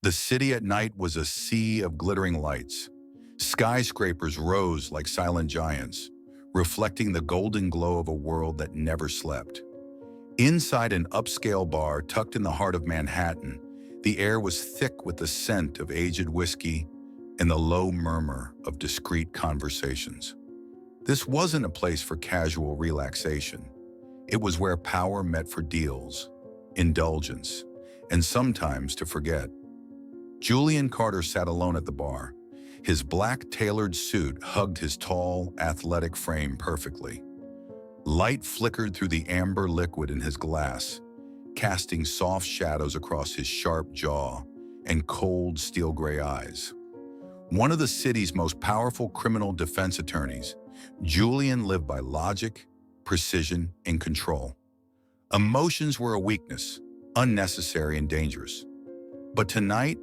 The city at night was a sea of glittering lights. Skyscrapers rose like silent giants, reflecting the golden glow of a world that never slept. Inside an upscale bar tucked in the heart of Manhattan, the air was thick with the scent of aged whiskey and the low murmur of discreet conversations. This wasn't a place for casual relaxation. It was where power met for deals, indulgence, and sometimes to forget. Julian Carter sat alone at the bar. His black tailored suit hugged his tall, athletic frame perfectly. Light flickered through the amber liquid in his glass, casting soft shadows across his sharp jaw and cold steel gray eyes. One of the city's most powerful criminal defense attorneys, Julian lived by logic, precision, and control. Emotions were a weakness, unnecessary and dangerous. But tonight,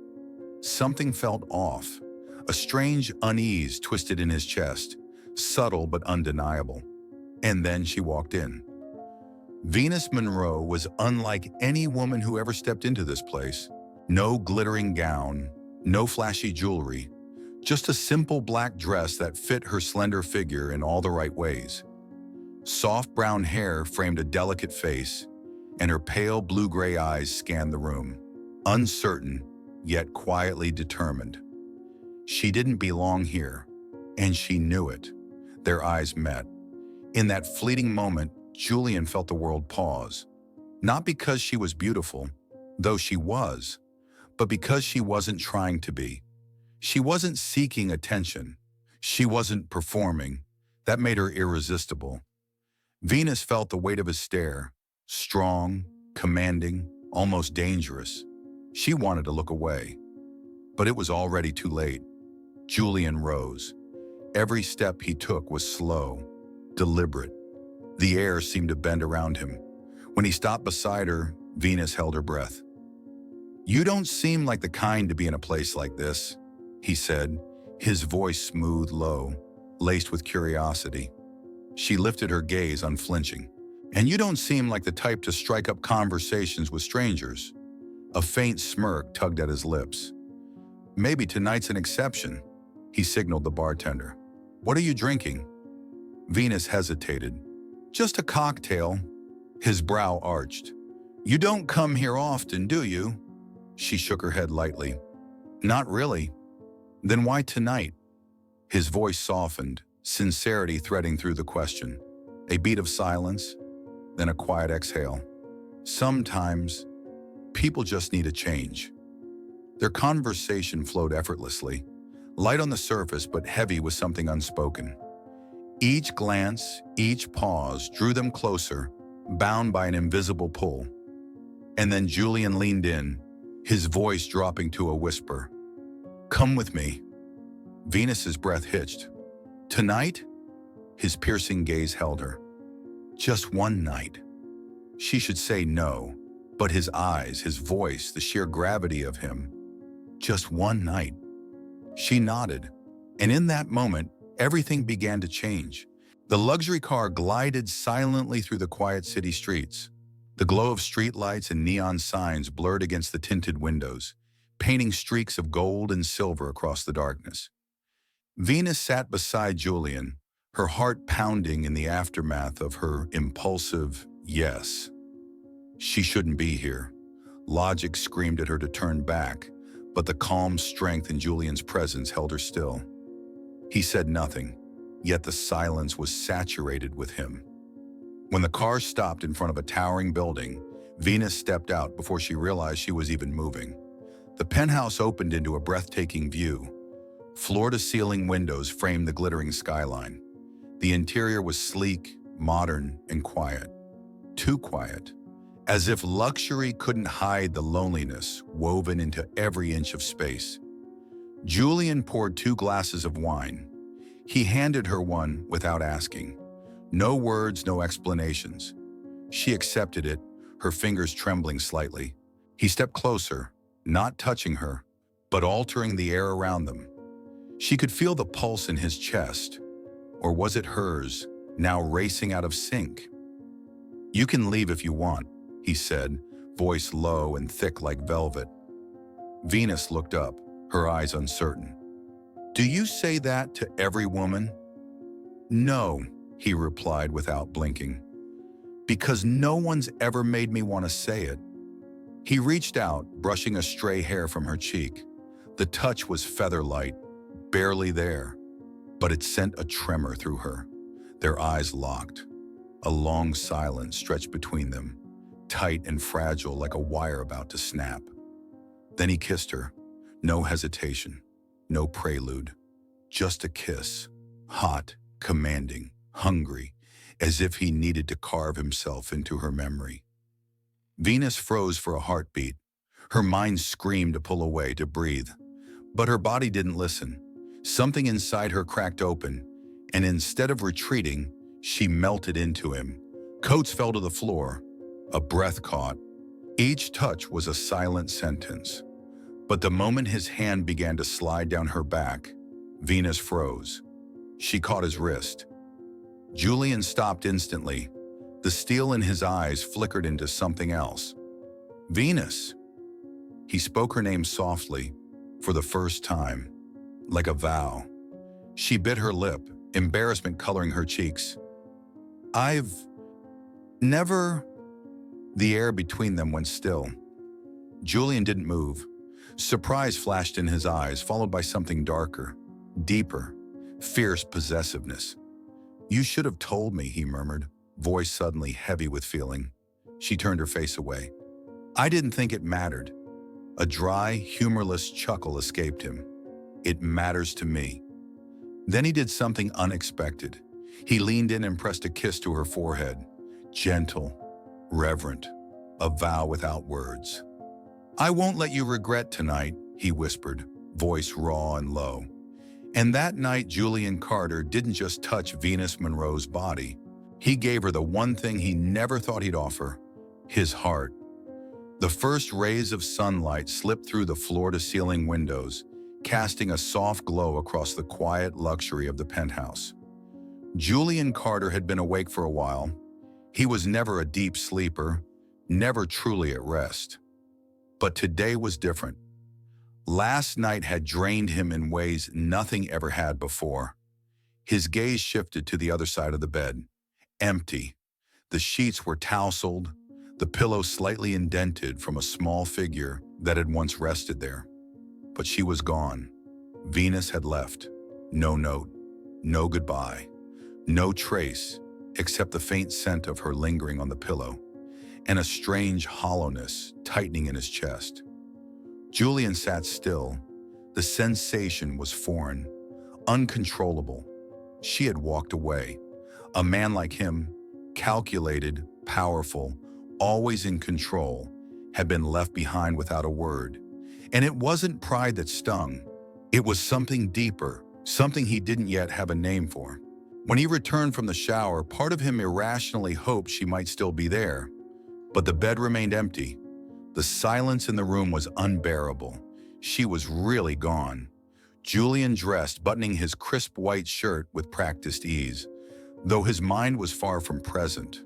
something felt off. A strange unease twisted in his chest, subtle but undeniable. And then she walked in. Venus Monroe was unlike any woman who ever stepped into this place. No glittering gown, no flashy jewelry, just a simple black dress that fit her slender figure in all the right ways. Soft brown hair framed a delicate face, and her pale blue-gray eyes scanned the room, uncertain, yet quietly determined. She didn't belong here, and she knew it. Their eyes met. In that fleeting moment, Julian felt the world pause. Not because she was beautiful, though she was, but because she wasn't trying to be. She wasn't seeking attention. She wasn't performing. That made her irresistible. Venus felt the weight of his stare, strong, commanding, almost dangerous. She wanted to look away, but it was already too late. Julian rose. Every step he took was slow, deliberate. The air seemed to bend around him. When he stopped beside her, Venus held her breath. "You don't seem like the kind to be in a place like this," he said, his voice smooth, low, laced with curiosity. She lifted her gaze, unflinching. "And you don't seem like the type to strike up conversations with strangers." A faint smirk tugged at his lips. "Maybe tonight's an exception," he signaled the bartender. "What are you drinking?" Venus hesitated. "Just a cocktail." His brow arched. "You don't come here often, do you?" She shook her head lightly. "Not really." "Then why tonight?" His voice softened, sincerity threading through the question. A beat of silence, then a quiet exhale. "Sometimes, people just need a change." Their conversation flowed effortlessly, light on the surface but heavy with something unspoken. Each glance, each pause drew them closer, bound by an invisible pull. And then Julian leaned in, his voice dropping to a whisper. "Come with me." Venus's breath hitched. "Tonight?" His piercing gaze held her. "Just one night." She should say no, but his eyes, his voice, the sheer gravity of him. "Just one night." She nodded, and in that moment, everything began to change. The luxury car glided silently through the quiet city streets. The glow of streetlights and neon signs blurred against the tinted windows, painting streaks of gold and silver across the darkness. Venus sat beside Julian, her heart pounding in the aftermath of her impulsive yes. She shouldn't be here. Logic screamed at her to turn back, but the calm strength in Julian's presence held her still. He said nothing, yet the silence was saturated with him. When the car stopped in front of a towering building, Venus stepped out before she realized she was even moving. The penthouse opened into a breathtaking view. Floor-to-ceiling windows framed the glittering skyline. The interior was sleek, modern, and quiet. Too quiet. As if luxury couldn't hide the loneliness woven into every inch of space. Julian poured 2 glasses of wine. He handed her one without asking. No words, no explanations. She accepted it, her fingers trembling slightly. He stepped closer, not touching her, but altering the air around them. She could feel the pulse in his chest, or was it hers, now racing out of sync? "You can leave if you want," he said, voice low and thick like velvet. Venus looked up, her eyes uncertain. "Do you say that to every woman?" "No," he replied without blinking. "Because no one's ever made me want to say it." He reached out, brushing a stray hair from her cheek. The touch was feather-light, barely there, but it sent a tremor through her. Their eyes locked. A long silence stretched between them, tight and fragile like a wire about to snap. Then he kissed her. No hesitation, no prelude. Just a kiss. Hot, commanding, hungry, as if he needed to carve himself into her memory. Venus froze for a heartbeat. Her mind screamed to pull away, to breathe. But her body didn't listen. Something inside her cracked open, and instead of retreating, she melted into him. Coats fell to the floor. A breath caught. Each touch was a silent sentence. But the moment his hand began to slide down her back, Venus froze. She caught his wrist. Julian stopped instantly. The steel in his eyes flickered into something else. "Venus." He spoke her name softly, for the first time, like a vow. She bit her lip, embarrassment coloring her cheeks. "I've never..." The air between them went still. Julian didn't move. Surprise flashed in his eyes, followed by something darker, deeper, fierce possessiveness. "You should have told me," he murmured, voice suddenly heavy with feeling. She turned her face away. "I didn't think it mattered." A dry, humorless chuckle escaped him. "It matters to me." Then he did something unexpected. He leaned in and pressed a kiss to her forehead. Gentle, reverent, a vow without words. "I won't let you regret tonight," he whispered, voice raw and low. And that night, Julian Carter didn't just touch Venus Monroe's body. He gave her the one thing he never thought he'd offer, his heart. The first rays of sunlight slipped through the floor-to-ceiling windows, casting a soft glow across the quiet luxury of the penthouse. Julian Carter had been awake for a while. He was never a deep sleeper, never truly at rest. But today was different. Last night had drained him in ways nothing ever had before. His gaze shifted to the other side of the bed. Empty. The sheets were tousled, the pillow slightly indented from a small figure that had once rested there. But she was gone. Venus had left. No note, no goodbye, no trace, except the faint scent of her lingering on the pillow, and a strange hollowness tightening in his chest. Julian sat still. The sensation was foreign, uncontrollable. She had walked away. A man like him, calculated, powerful, always in control, had been left behind without a word. And it wasn't pride that stung. It was something deeper, something he didn't yet have a name for. When he returned from the shower, part of him irrationally hoped she might still be there. But the bed remained empty. The silence in the room was unbearable. She was really gone. Julian dressed, buttoning his crisp white shirt with practiced ease, though his mind was far from present.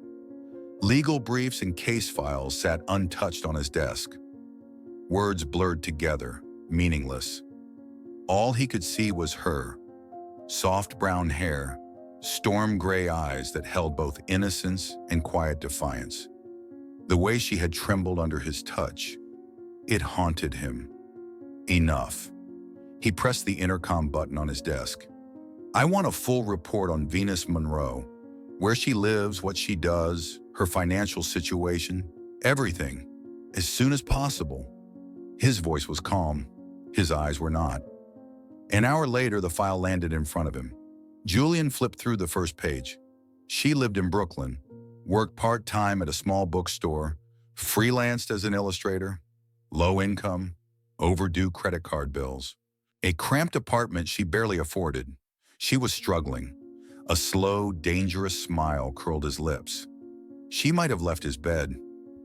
Legal briefs and case files sat untouched on his desk. Words blurred together, meaningless. All he could see was her. Soft brown hair, storm gray eyes that held both innocence and quiet defiance. The way she had trembled under his touch, it haunted him. Enough. He pressed the intercom button on his desk. "I want a full report on Venus Monroe. Where she lives, what she does, her financial situation, everything. As soon as possible." His voice was calm. His eyes were not. An hour later, the file landed in front of him. Julian flipped through the first page. She lived in Brooklyn, worked part-time at a small bookstore, freelanced as an illustrator, low income, overdue credit card bills. A cramped apartment she barely afforded. She was struggling. A slow, dangerous smile curled his lips. She might have left his bed,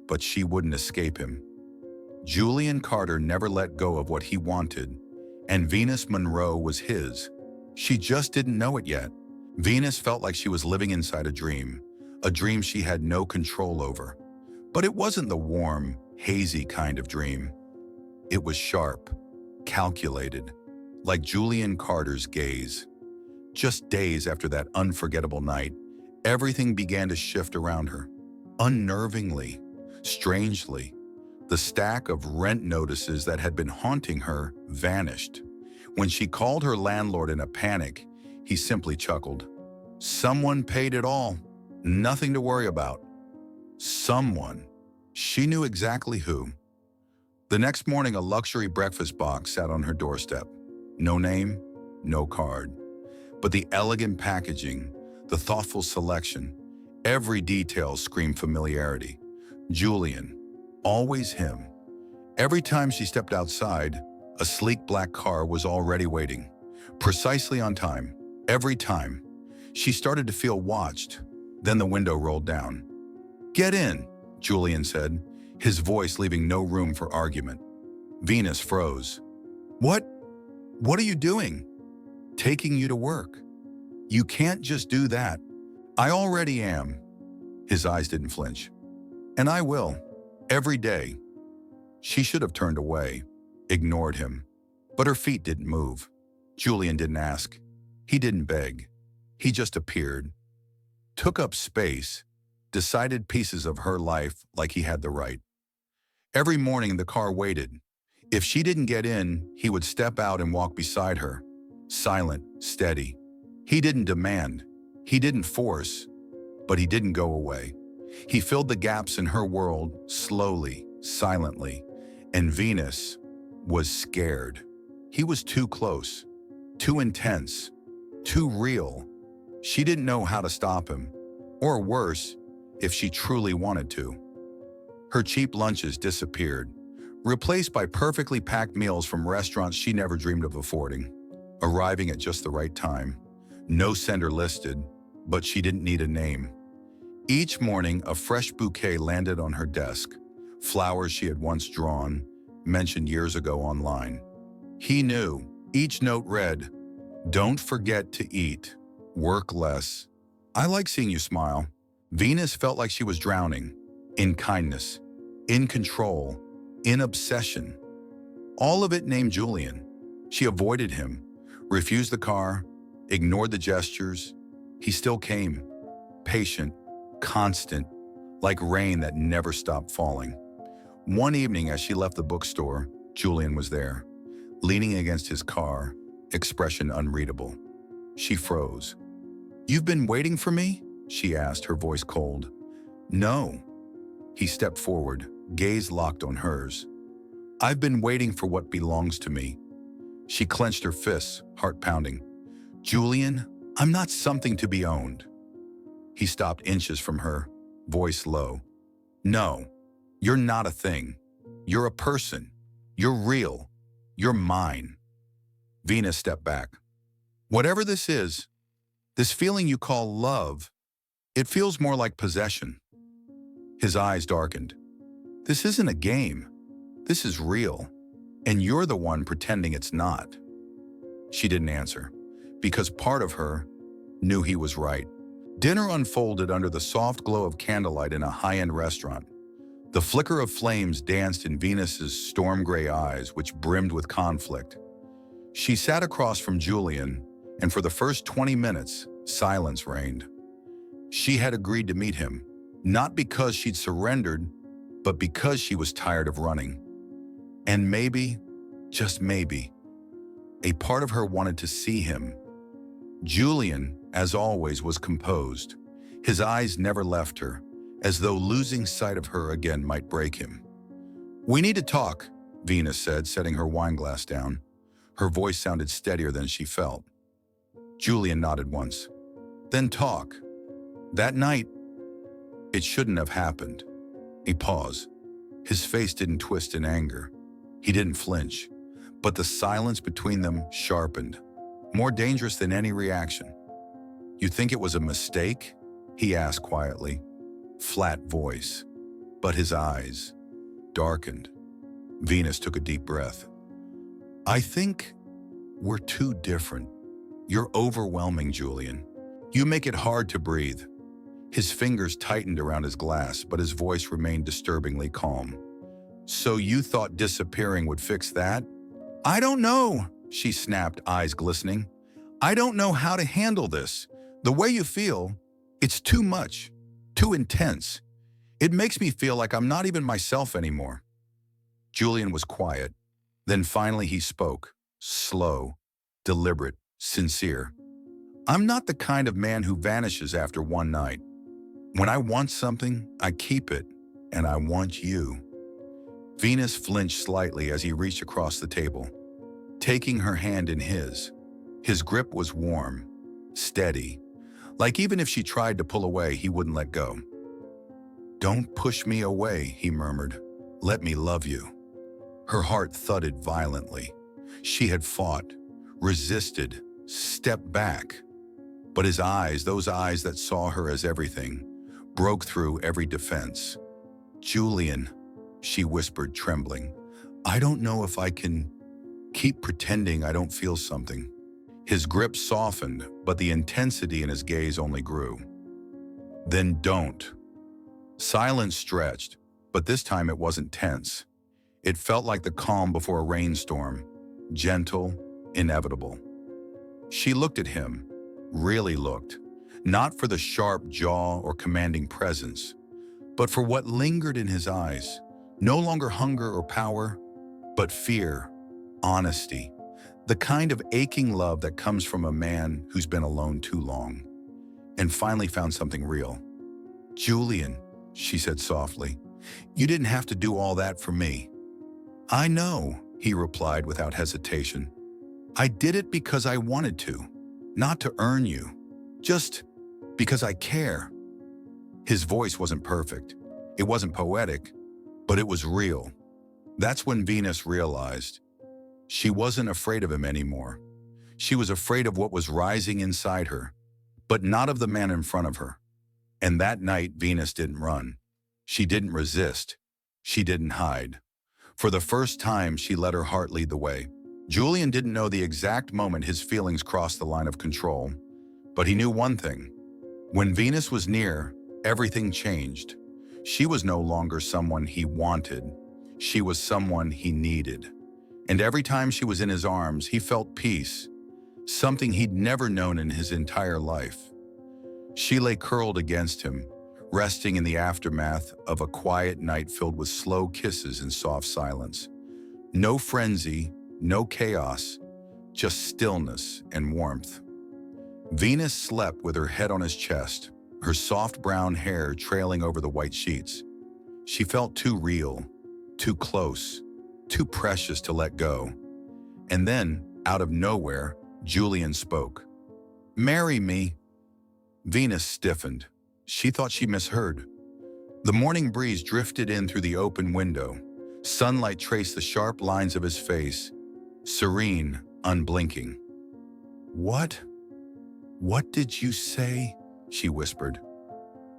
but she wouldn't escape him. Julian Carter never let go of what he wanted, and Venus Monroe was his. She just didn't know it yet. Venus felt like she was living inside a dream she had no control over. But it wasn't the warm, hazy kind of dream. It was sharp, calculated, like Julian Carter's gaze. Just days after that unforgettable night, everything began to shift around her. Unnervingly, strangely, the stack of rent notices that had been haunting her vanished. When she called her landlord in a panic, he simply chuckled. Someone paid it all. Nothing to worry about. Someone. She knew exactly who. The next morning, a luxury breakfast box sat on her doorstep. No name, no card. But the elegant packaging, the thoughtful selection, every detail screamed familiarity. Julian. Always him. Every time she stepped outside, a sleek black car was already waiting. Precisely on time. Every time. She started to feel watched. Then the window rolled down. "Get in," Julian said, his voice leaving no room for argument. Venus froze. What? What are you doing?" "Taking you to work." "You can't just do that." "I already am." His eyes didn't flinch. "And I will. Every day." She should have turned away, ignored him. But her feet didn't move. Julian didn't ask. He didn't beg. He just appeared. Took up space, decided pieces of her life like he had the right. Every morning the car waited. If she didn't get in, he would step out and walk beside her. Silent, steady. He didn't demand. He didn't force. But he didn't go away. He filled the gaps in her world, slowly, silently. And Venus was scared. He was too close, too intense, too real. She didn't know how to stop him. Or worse, if she truly wanted to. Her cheap lunches disappeared, replaced by perfectly packed meals from restaurants she never dreamed of affording, arriving at just the right time. No sender listed, but she didn't need a name. Each morning, a fresh bouquet landed on her desk, flowers she had once drawn, mentioned years ago online. He knew. Each note read, "Don't forget to eat. Work less. I like seeing you smile." Venus felt like she was drowning, in kindness, in control, in obsession. All of it named Julian. She avoided him, refused the car, ignored the gestures. He still came, patient, constant, like rain that never stopped falling. One evening as she left the bookstore, Julian was there, leaning against his car, expression unreadable. She froze. "You've been waiting for me?" she asked, her voice cold. "No." He stepped forward, gaze locked on hers. "I've been waiting for what belongs to me." She clenched her fists, heart pounding. "Julian, I'm not something to be owned." He stopped inches from her, voice low. "No, you're not a thing. You're a person. You're real. You're mine." Venus stepped back. "Whatever this is, this feeling you call love, it feels more like possession." His eyes darkened. "This isn't a game. This is real. And you're the one pretending it's not." She didn't answer, because part of her knew he was right. Dinner unfolded under the soft glow of candlelight in a high-end restaurant. The flicker of flames danced in Venus's storm-gray eyes, which brimmed with conflict. She sat across from Julian, and for the first 20 minutes, silence reigned. She had agreed to meet him, not because she'd surrendered, but because she was tired of running. And maybe, just maybe, a part of her wanted to see him. Julian, as always, was composed. His eyes never left her, as though losing sight of her again might break him. "We need to talk," Venus said, setting her wineglass down. Her voice sounded steadier than she felt. Julian nodded once. "Then talk." "That night, it shouldn't have happened." A pause. His face didn't twist in anger. He didn't flinch. But the silence between them sharpened, more dangerous than any reaction. "You think it was a mistake?" he asked quietly. Flat voice. But his eyes darkened. Venus took a deep breath. "I think we're too different. You're overwhelming, Julian. You make it hard to breathe." His fingers tightened around his glass, but his voice remained disturbingly calm. So you thought disappearing would fix that? I don't know, she snapped, eyes glistening. I don't know how to handle this. The way you feel, it's too much, too intense. It makes me feel like I'm not even myself anymore. Julian was quiet. Then finally he spoke, slow, deliberate, sincere. I'm not the kind of man who vanishes after one night. When I want something, I keep it, and I want you. Venus flinched slightly as he reached across the table, taking her hand in his. His grip was warm, steady, like even if she tried to pull away, he wouldn't let go. Don't push me away, he murmured. Let me love you. Her heart thudded violently. She had fought, resisted, stepped back. But his eyes, those eyes that saw her as everything, broke through every defense. Julian, she whispered, trembling, I don't know if I can keep pretending I don't feel something. His grip softened, but the intensity in his gaze only grew. Then don't. Silence stretched, but this time it wasn't tense. It felt like the calm before a rainstorm, gentle, inevitable. She looked at him, really looked, not for the sharp jaw or commanding presence, but for what lingered in his eyes, no longer hunger or power, but fear, honesty, the kind of aching love that comes from a man who's been alone too long, and finally found something real. Julian, she said softly, you didn't have to do all that for me. I know, he replied without hesitation. I did it because I wanted to, not to earn you, just because I care. His voice wasn't perfect. It wasn't poetic, but it was real. That's when Venus realized she wasn't afraid of him anymore. She was afraid of what was rising inside her, but not of the man in front of her. And that night, Venus didn't run. She didn't resist. She didn't hide. For the first time, she let her heart lead the way. Julian didn't know the exact moment his feelings crossed the line of control, but he knew one thing. When Venus was near, everything changed. She was no longer someone he wanted. She was someone he needed. And every time she was in his arms, he felt peace, something he'd never known in his entire life. She lay curled against him, resting in the aftermath of a quiet night filled with slow kisses and soft silence. No frenzy, no chaos, just stillness and warmth. Venus slept with her head on his chest, her soft brown hair trailing over the white sheets. She felt too real, too close, too precious to let go. And then, out of nowhere, Julian spoke. Marry me. Venus stiffened. She thought she misheard. The morning breeze drifted in through the open window. Sunlight traced the sharp lines of his face, serene, unblinking. What? What did you say? She whispered.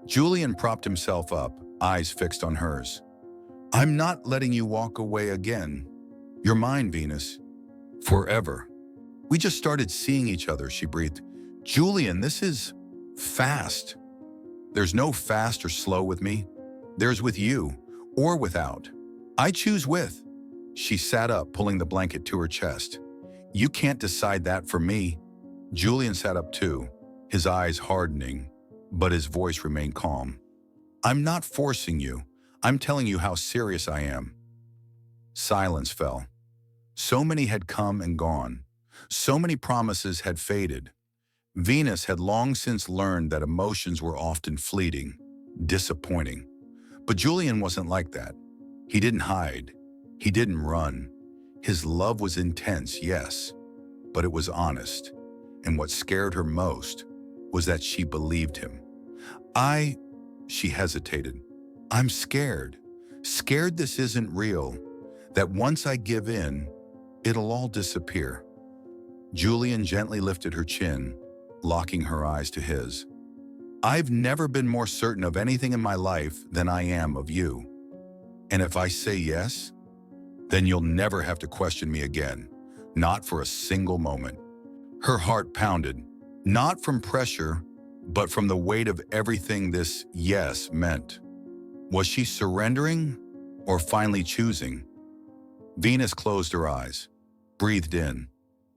Julian propped himself up, eyes fixed on hers. I'm not letting you walk away again. You're mine, Venus. Forever. We just started seeing each other, she breathed. Julian, this is fast. There's no fast or slow with me. There's with you, or without. I choose with. She sat up, pulling the blanket to her chest. You can't decide that for me. Julian sat up too, his eyes hardening, but his voice remained calm. I'm not forcing you. I'm telling you how serious I am. Silence fell. So many had come and gone. So many promises had faded. Venus had long since learned that emotions were often fleeting, disappointing. But Julian wasn't like that. He didn't hide. He didn't run. His love was intense, yes, but it was honest. And what scared her most was that she believed him. She hesitated. I'm scared. Scared this isn't real. That once I give in, it'll all disappear. Julian gently lifted her chin, locking her eyes to his. I've never been more certain of anything in my life than I am of you. And if I say yes, then you'll never have to question me again, not for a single moment. Her heart pounded, not from pressure, but from the weight of everything this yes meant. Was she surrendering? or finally choosing. Venus closed her eyes, breathed in,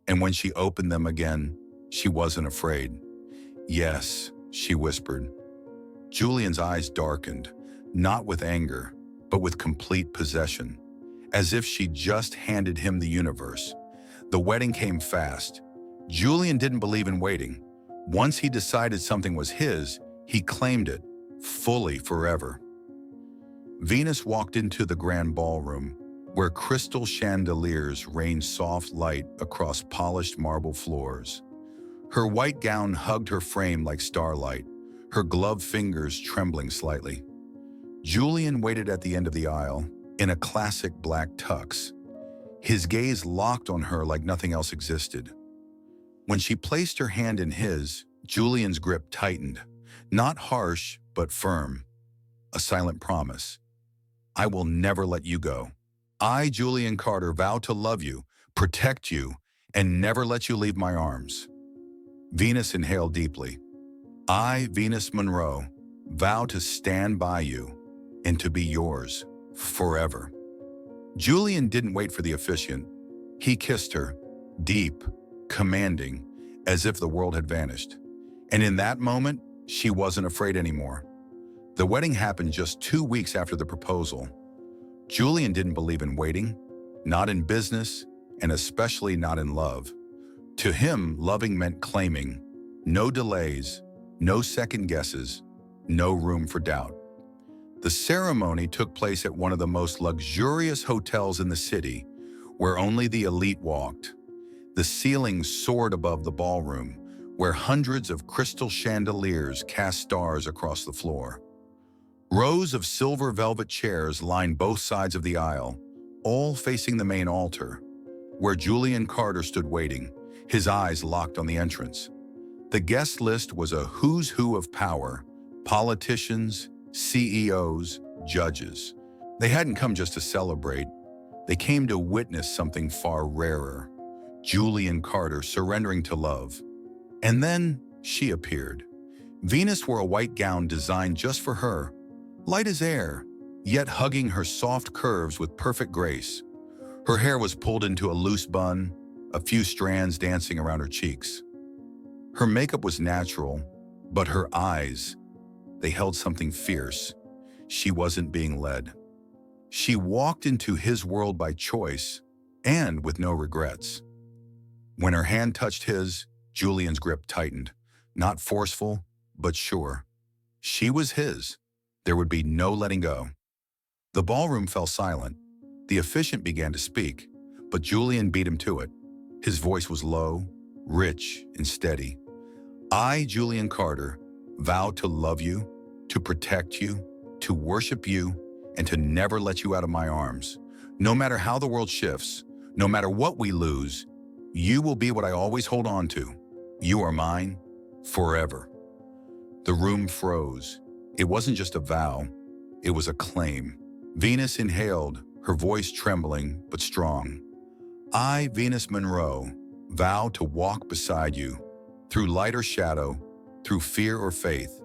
and when she opened them again, she wasn't afraid. "Yes," she whispered. Julian's eyes darkened, not with anger, but with complete possession, as if she just handed him the universe. The wedding came fast. Julian didn't believe in waiting. Once he decided something was his, he claimed it, fully forever. Venus walked into the grand ballroom, where crystal chandeliers rained soft light across polished marble floors. Her white gown hugged her frame like starlight, her gloved fingers trembling slightly. Julian waited at the end of the aisle, in a classic black tux. His gaze locked on her like nothing else existed. When she placed her hand in his, Julian's grip tightened, not harsh, but firm. A silent promise. "I will never let you go. I, Julian Carter, vow to love you, protect you, and never let you leave my arms." Venus inhaled deeply. "I, Venus Monroe, vow to stand by you and to be yours forever." Julian didn't wait for the officiant. He kissed her, deep, commanding, as if the world had vanished. And in that moment, she wasn't afraid anymore. The wedding happened just 2 weeks after the proposal. Julian didn't believe in waiting, not in business, and especially not in love. To him, loving meant claiming. No delays, no second guesses, no room for doubt. The ceremony took place at one of the most luxurious hotels in the city, where only the elite walked. The ceiling soared above the ballroom, where hundreds of crystal chandeliers cast stars across the floor. Rows of silver velvet chairs lined both sides of the aisle, all facing the main altar, where Julian Carter stood waiting, his eyes locked on the entrance. The guest list was a who's who of power: politicians, CEOs, judges. They hadn't come just to celebrate. They came to witness something far rarer: Julian Carter surrendering to love. And then she appeared. Venus wore a white gown designed just for her, light as air, yet hugging her soft curves with perfect grace. Her hair was pulled into a loose bun, a few strands dancing around her cheeks. Her makeup was natural, but her eyes, they held something fierce. She wasn't being led. She walked into his world by choice and with no regrets. When her hand touched his, Julian's grip tightened, not forceful, but sure. She was his. There would be no letting go. The ballroom fell silent. The officiant began to speak, but Julian beat him to it. His voice was low, rich, and steady. "I, Julian Carter, vow to love you, to protect you, to worship you, and to never let you out of my arms. No matter how the world shifts, no matter what we lose, you will be what I always hold on to. You are mine, forever." The room froze. It wasn't just a vow, it was a claim. Venus inhaled, her voice trembling but strong. "I, Venus Monroe, vow to walk beside you, through light or shadow, through fear or faith.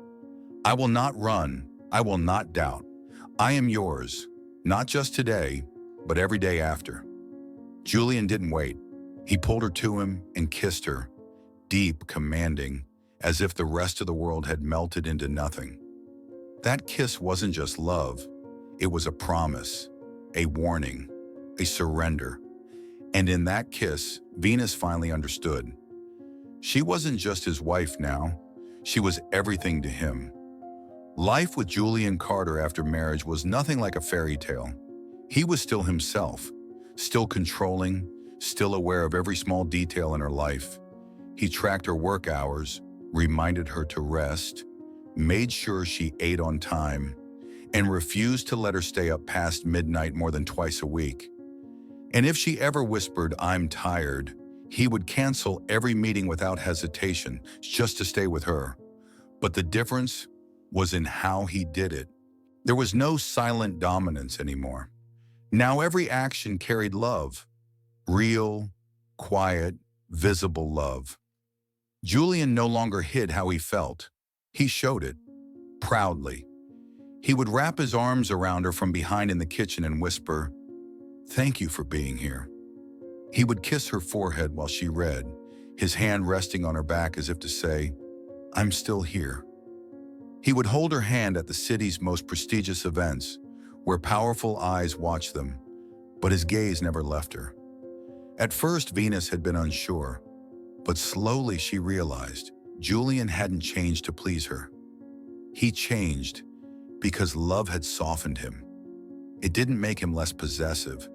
I will not run, I will not doubt. I am yours, not just today, but every day after." Julian didn't wait. He pulled her to him and kissed her, deep, commanding, as if the rest of the world had melted into nothing. That kiss wasn't just love. It was a promise, a warning, a surrender. And in that kiss, Venus finally understood. She wasn't just his wife now. She was everything to him. Life with Julian Carter after marriage was nothing like a fairy tale. He was still himself, still controlling, still aware of every small detail in her life. He tracked her work hours, reminded her to rest, made sure she ate on time, and refused to let her stay up past midnight more than twice a week. And if she ever whispered, "I'm tired," he would cancel every meeting without hesitation just to stay with her. But the difference was in how he did it. There was no silent dominance anymore. Now every action carried love. Real, quiet, visible love. Julian no longer hid how he felt. He showed it, proudly. He would wrap his arms around her from behind in the kitchen and whisper, "Thank you for being here." He would kiss her forehead while she read, his hand resting on her back as if to say, "I'm still here." He would hold her hand at the city's most prestigious events, where powerful eyes watched them, but his gaze never left her. At first, Venus had been unsure, but slowly she realized Julian hadn't changed to please her. He changed because love had softened him. It didn't make him less possessive.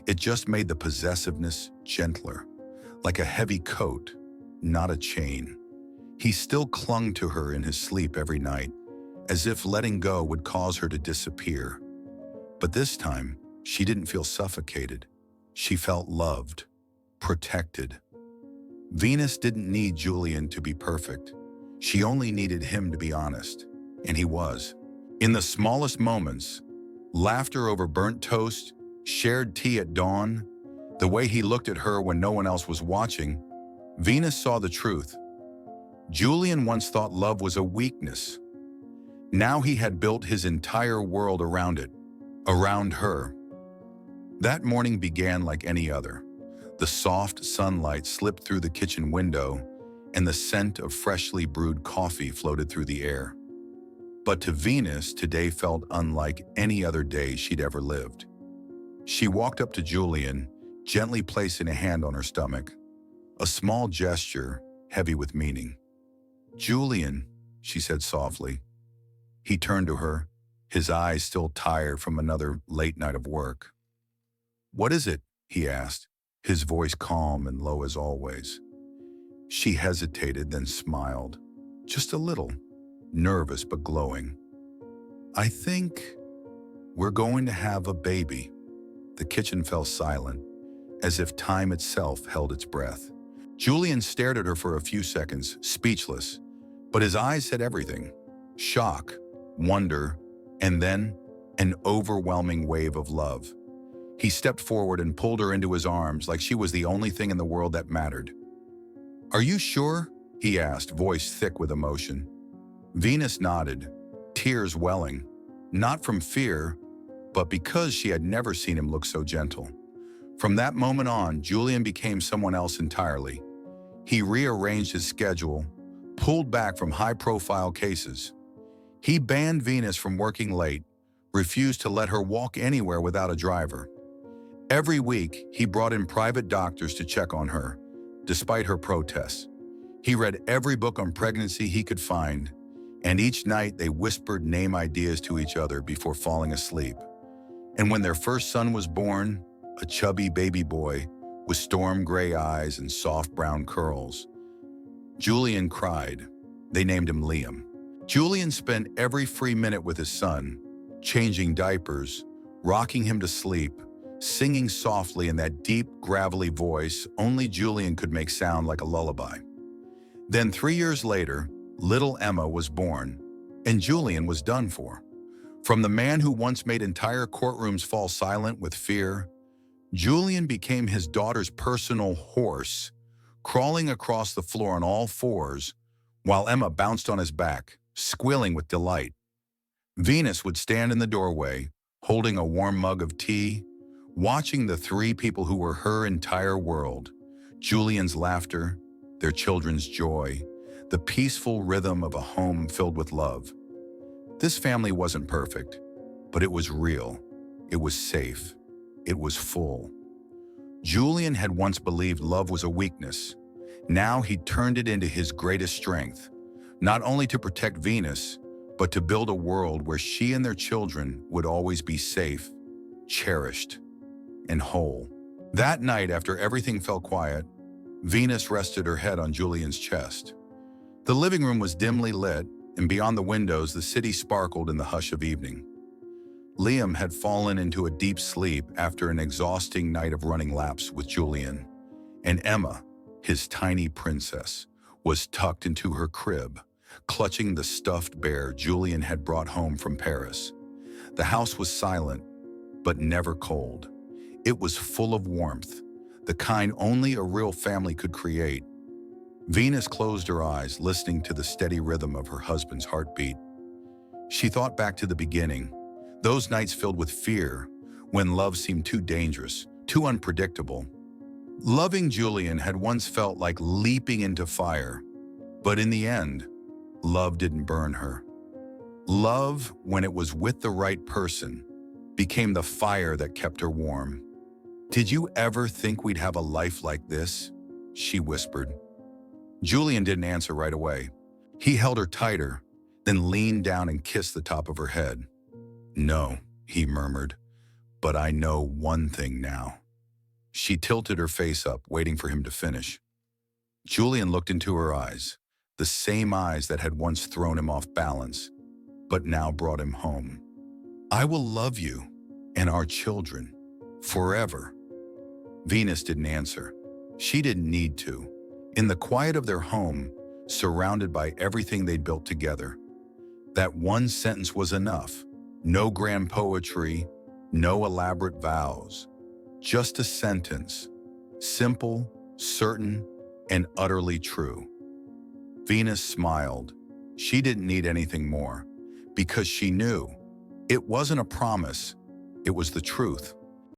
It just made the possessiveness gentler, like a heavy coat, not a chain. He still clung to her in his sleep every night, as if letting go would cause her to disappear. But this time, she didn't feel suffocated. She felt loved, protected. Venus didn't need Julian to be perfect. She only needed him to be honest, and he was. In the smallest moments, laughter over burnt toast, shared tea at dawn, the way he looked at her when no one else was watching, Venus saw the truth. Julian once thought love was a weakness. Now he had built his entire world around it, around her. That morning began like any other. The soft sunlight slipped through the kitchen window, and the scent of freshly brewed coffee floated through the air. But to Venus, today felt unlike any other day she'd ever lived. She walked up to Julian, gently placing a hand on her stomach, a small gesture heavy with meaning. "Julian," she said softly. He turned to her, his eyes still tired from another late night of work. "What is it?" he asked, his voice calm and low as always. She hesitated, then smiled, just a little, nervous but glowing. "I think we're going to have a baby." The kitchen fell silent, as if time itself held its breath. Julian stared at her for a few seconds, speechless, but his eyes said everything. Shock, wonder, and then an overwhelming wave of love. He stepped forward and pulled her into his arms like she was the only thing in the world that mattered. "Are you sure?" he asked, voice thick with emotion. Venus nodded, tears welling, not from fear, but because she had never seen him look so gentle. From that moment on, Julian became someone else entirely. He rearranged his schedule, pulled back from high-profile cases. He banned Venus from working late, refused to let her walk anywhere without a driver. Every week, he brought in private doctors to check on her, despite her protests. He read every book on pregnancy he could find, and each night they whispered name ideas to each other before falling asleep. And when their first son was born, a chubby baby boy with storm gray eyes and soft brown curls, Julian cried. They named him Liam. Julian spent every free minute with his son, changing diapers, rocking him to sleep, singing softly in that deep, gravelly voice only Julian could make sound like a lullaby. Then 3 years later, little Emma was born, and Julian was done for. From the man who once made entire courtrooms fall silent with fear, Julian became his daughter's personal horse, crawling across the floor on all fours, while Emma bounced on his back, squealing with delight. Venus would stand in the doorway, holding a warm mug of tea, watching the three people who were her entire world, Julian's laughter, their children's joy, the peaceful rhythm of a home filled with love. This family wasn't perfect, but it was real. It was safe. It was full. Julian had once believed love was a weakness. Now he turned it into his greatest strength, not only to protect Venus, but to build a world where she and their children would always be safe, cherished, and whole. That night, after everything fell quiet, Venus rested her head on Julian's chest. The living room was dimly lit, and beyond the windows, the city sparkled in the hush of evening. Liam had fallen into a deep sleep after an exhausting night of running laps with Julian, and Emma, his tiny princess, was tucked into her crib, clutching the stuffed bear Julian had brought home from Paris. The house was silent, but never cold. It was full of warmth, the kind only a real family could create. Venus closed her eyes, listening to the steady rhythm of her husband's heartbeat. She thought back to the beginning, those nights filled with fear, when love seemed too dangerous, too unpredictable. Loving Julian had once felt like leaping into fire, but in the end, love didn't burn her. Love, when it was with the right person, became the fire that kept her warm. "Did you ever think we'd have a life like this?" she whispered. Julian didn't answer right away. He held her tighter, then leaned down and kissed the top of her head. "No," he murmured, "but I know one thing now." She tilted her face up, waiting for him to finish. Julian looked into her eyes, the same eyes that had once thrown him off balance, but now brought him home. "I will love you and our children forever." Venus didn't answer. She didn't need to. In the quiet of their home, surrounded by everything they'd built together, that one sentence was enough. No grand poetry, no elaborate vows. Just a sentence, simple, certain, and utterly true. Venus smiled. She didn't need anything more, because she knew it wasn't a promise, it was the truth.